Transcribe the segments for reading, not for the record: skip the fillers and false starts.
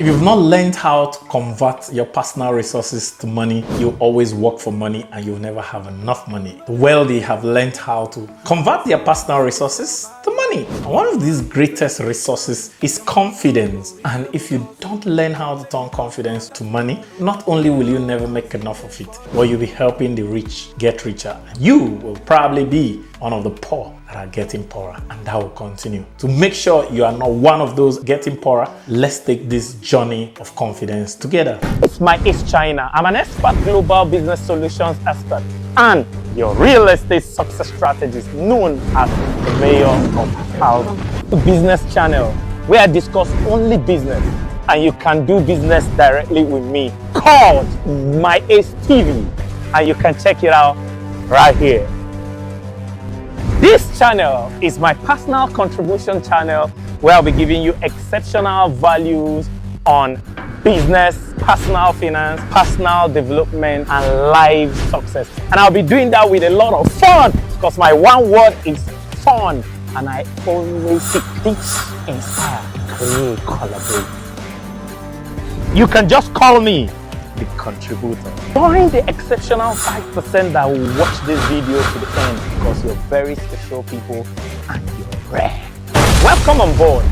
If you've not learned how to convert your personal resources to money, you'll always work for money and you'll never have enough money. The wealthy have learned how to convert their personal resources to money. And one of these greatest resources is confidence. And if you don't learn how to turn confidence to money, not only will you never make enough of it, but you'll be helping the rich get richer. You will probably be one of the poor that are getting poorer, and that will continue. To make sure you are not one of those getting poorer, let's take this journey of confidence together. It's my Ace China. I'm an expert global business solutions expert and your real estate success strategist known as the mayor of House Business Channel, where I discuss only business and you can do business directly with me, called My Ace TV, and you can check it out right here. This channel is my personal contribution channel where I'll be giving you exceptional values on business, personal finance, personal development, and life success. And I'll be doing that with a lot of fun because my one word is fun. And I always seek, teach, inspire, create, collaborate. You can just call me the contributor. Join the exceptional 5% that will watch this video to the end because you're very special people and you're rare. Welcome on board.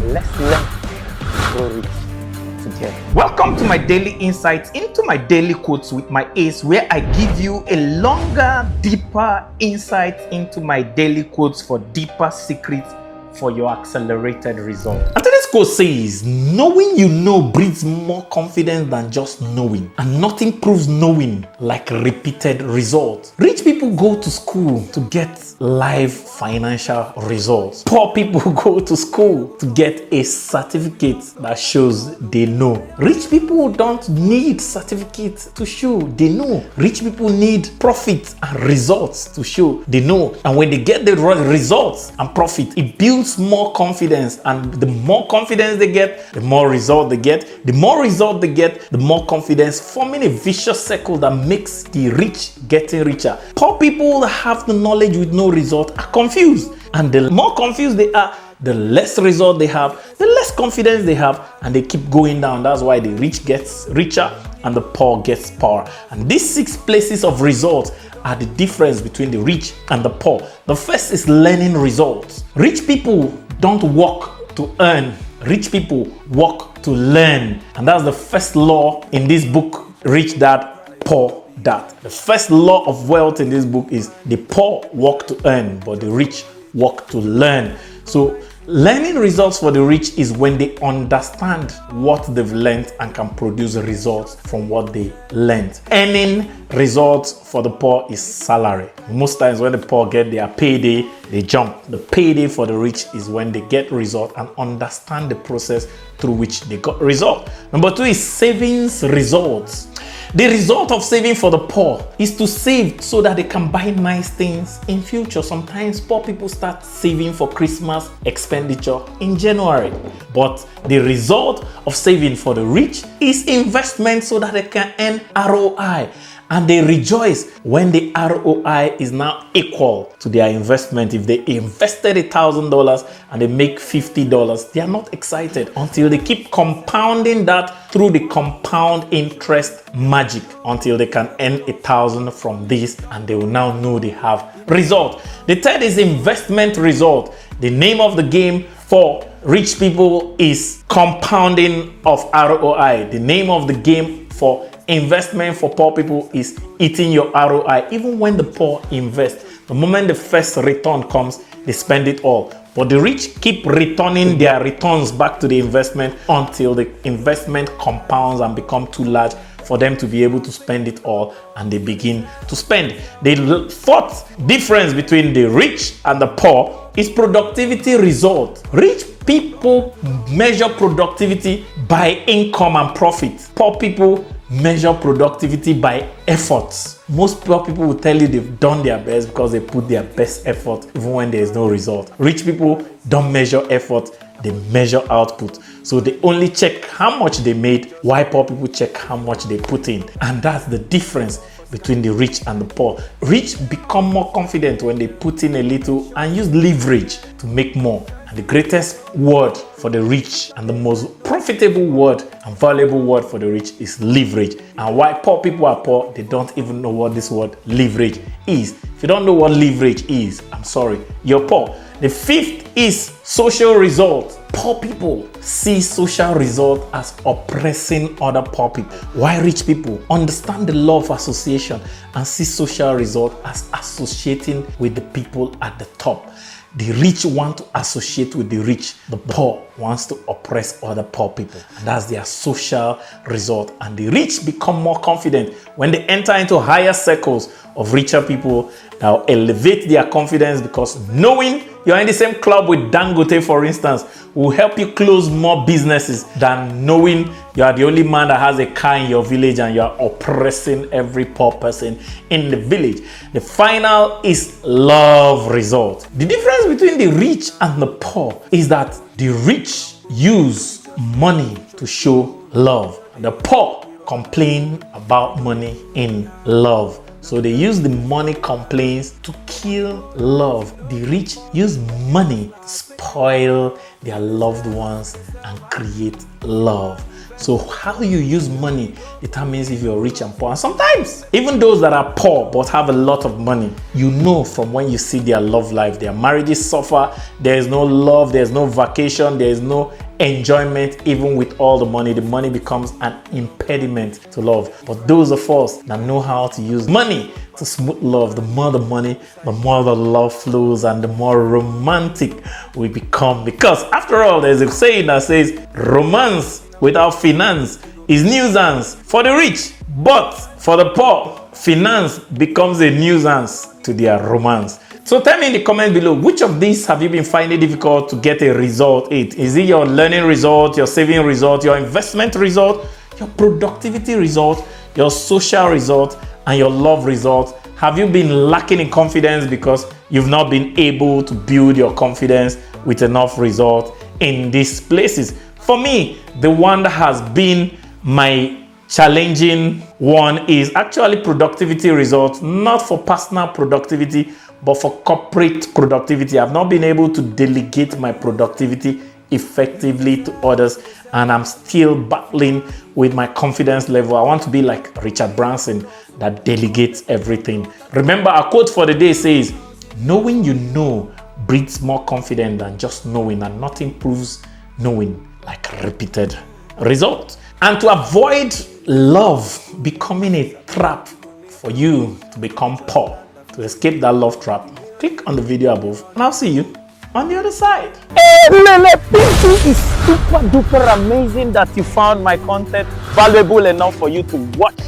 Let's learn to grow rich together. Welcome to my daily insights into my daily quotes with my Ace, where I give you a longer, deeper insight into my daily quotes for deeper secrets for your accelerated result. And today's quote says, knowing you know breeds more confidence than just knowing, and nothing proves knowing like repeated results. Rich people go to school to get live financial results. Poor people go to school to get a certificate that shows they know. Rich people don't need certificates to show they know. Rich people need profit and results to show they know. And when they get the results and profit, it builds more confidence, and the more confidence they get, the more result they get. The more result they get, the more confidence, forming a vicious circle that makes the rich getting richer. Poor people that have the knowledge with no result are confused, and the more confused they are, the less result they have, the less confidence they have, and they keep going down. That's why the rich gets richer and the poor gets poorer. And these 6 places of results are the difference between the rich and the poor. The first is learning results. Rich people don't work to earn. Rich people work to learn. And that's the first law in this book, Rich Dad, Poor Dad. The first law of wealth in this book is the poor work to earn, but the rich work to learn. So learning results for the rich is when they understand what they've learned and can produce results from what they learned. Earning results for the poor is salary. Most times when the poor get their payday, they jump. The payday for the rich is when they get result and understand the process through which they got result. Number 2 is savings results. The result of saving for the poor is to save so that they can buy nice things in future. Sometimes poor people start saving for Christmas expenditure in January. But the result of saving for the rich is investment so that they can earn ROI. And they rejoice when the ROI is now equal to their investment. If they invested $1,000 and they make $50, they are not excited until they keep compounding that through the compound interest magic until they can earn $1,000 from this, and they will now know they have result. The third is investment result. The name of the game for rich people is compounding of ROI. The name of the game for investment for poor people is eating your ROI. Even when the poor invest, the moment the first return comes, they spend it all. But the rich keep returning their returns back to the investment until the investment compounds and become too large for them to be able to spend it all, and they begin to spend. The fourth difference between the rich and the poor is productivity result. Rich people measure productivity by income and profit. Poor people measure productivity by efforts. Most poor people will tell you they've done their best because they put their best effort even when there is no result. Rich people don't measure effort, they measure output. So they only check how much they made, while poor people check how much they put in. And that's the difference between the rich and the poor. Rich become more confident when they put in a little and use leverage to make more. And The greatest word for the rich and the most profitable word and valuable word for the rich is leverage. And why poor people are poor, they don't even know what this word leverage is. If you don't know what leverage is, I'm sorry, you're poor. The fifth is social result. Poor people see social result as oppressing other poor people. Why rich people understand the law of association and see social result as associating with the people at the top. The rich want to associate with the rich. The poor wants to oppress other poor people. And that's their social result. And the rich become more confident when they enter into higher circles of richer people that will elevate their confidence, because knowing you're in the same club with Dangote, for instance, will help you close more businesses than knowing you are the only man that has a car in your village and you are oppressing every poor person in the village. The final is love result. The difference between the rich and the poor is that the rich use money to show love. The poor complain about money in love. So they use the money complaints to kill love. The rich use money to spoil their loved ones and create love. So how you use money determines if you're rich and poor. And sometimes, even those that are poor but have a lot of money, you know from when you see their love life, their marriages suffer, there is no love, there's no vacation, there is no enjoyment. Even with all the money becomes an impediment to love. But those of us that know how to use money to smooth love, the more the money, the more the love flows and the more romantic we become. Because after all, there's a saying that says romance without finance is nuisance for the rich, but for the poor, finance becomes a nuisance to their romance. So tell me in the comment below, which of these have you been finding difficult to get a result in? Is it your learning result, your saving result, your investment result, your productivity result, your social result, and your love result? Have you been lacking in confidence because you've not been able to build your confidence with enough result in these places? For me, the one that has been my challenging one is actually productivity results, not for personal productivity, but for corporate productivity. I've not been able to delegate my productivity effectively to others, and I'm still battling with my confidence level. I want to be like Richard Branson that delegates everything. Remember, our quote for the day says, knowing you know breeds more confidence than just knowing, and nothing proves knowing like repeated results. And to avoid love becoming a trap for you to become poor, to escape that love trap, click on the video above and I'll see you on the other side. Hey, Lele Pinky, is super duper amazing that you found my content valuable enough for you to watch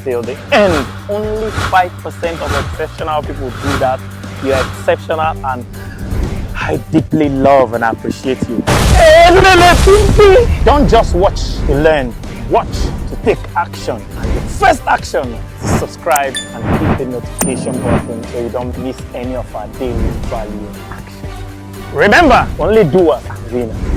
till the end. Only 5% of exceptional people do that. You're exceptional and I deeply love and appreciate you. Hey, Lele Pinky! Don't just watch to learn, watch to take action. And the first action is subscribe and hit the notification button so you don't miss any of our daily value action. Remember, only doers are winners.